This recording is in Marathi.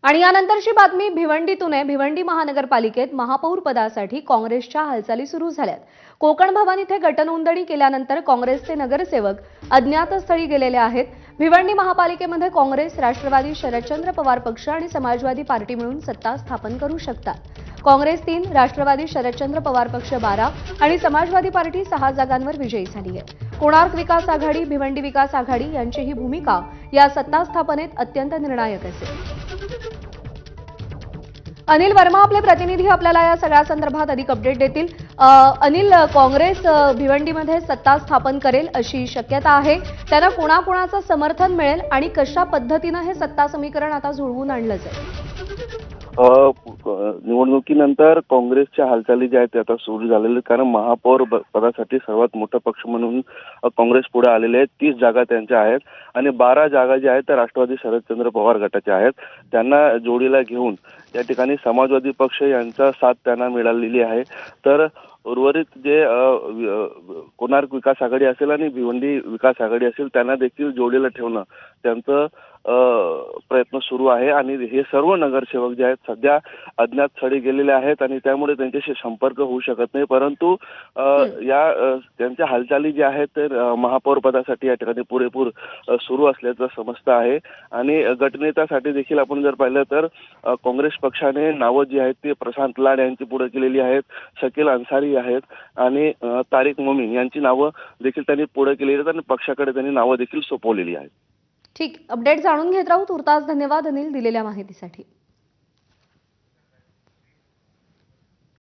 आणि यानंतरची बातमी भिवंडीतून आहे। भिवंडी महानगरपालिकेत महापौर पदासाठी काँग्रेसच्या हालचाली सुरू झाल्यात। कोकण भवन इथे गटनोंदणी केल्यानंतर काँग्रेसचे नगरसेवक अज्ञात स्थळी गेलेले आहेत। भिवंडी महापालिकेमध्ये काँग्रेस, राष्ट्रवादी, शरदचंद्र पवार पक्ष आणि समाजवादी पार्टी मिळून सत्ता स्थापन करू शकतात। काँग्रेस 3, राष्ट्रवादी, शरदचंद्र पवार पक्ष 12 आणि समाजवादी पार्टी 6 जागांवर विजयी झाली आहे। कोणार्क विकास आघाडी, भिवंडी विकास आघाडी यांची ही भूमिका या सत्ता स्थापनेत अत्यंत निर्णायक असेल। अनिल वर्मा आपले प्रतिनिधी आपल्याला या सगळ्या संदर्भात अधिक अपडेट देतील। अनिल, काँग्रेस भिवंडीमध्ये सत्ता स्थापन करेल अशी शक्यता आहे। त्यांना कोणाकोणाचं समर्थन मिळेल आणि कशा पद्धतीने हे सत्ता समीकरण आता जुळवून आणलं जाईल? निवडणुकीनंतर काँग्रेसच्या हालचाली ज्या आहेत त्या आता सुरू झालेल्या, कारण महापौर पदासाठी सर्वात मोठा पक्ष म्हणून काँग्रेस पुढे आलेले आहेत। 30 जागा त्यांच्या आहेत आणि 12 जागा ज्या आहेत त्या राष्ट्रवादी शरदचंद्र पवार गटाच्या आहेत। त्यांना जोडीला घेऊन या ठिकाणी समाजवादी पक्ष यांचा साथ त्यांना मिळालेली आहे। तर उर्वरित जे कोणार्क विकास आघाडी असेल आणि भिवंडी विकास आघाडी असेल त्यांना देखील जोडीला ठेवणं त्यांचं प्रयत्न सुरू आहे। आणि हे सर्व नगरसेवक जे आहेत सध्या अज्ञात स्थळी गेलेले आहेत आणि त्यामुळे त्यांच्याशी संपर्क होऊ शकत नाही। परंतु त्यांच्या हालचाली ज्या आहेत ते महापौर पदासाठी या ठिकाणी पुरेपूर सुरू असल्याचं समजतं आहे। आणि गटनेत्यासाठी देखील आपण जर पाहिलं तर काँग्रेस पक्षाने नावं जी आहेत ते प्रशांत लाड यांची पुढे केलेली आहेत, शकील अन्सारी आहेत आणि तारिक मोमीन यांची नावं देखील त्यांनी पुढे केलेली आहेत आणि पक्षाकडे त्यांनी नावं देखील सोपवलेली आहेत। ठीक, अपडेट जाणून घेत राहू। तुर्तास धन्यवाद अनिल दिलेल्या माहितीसाठी।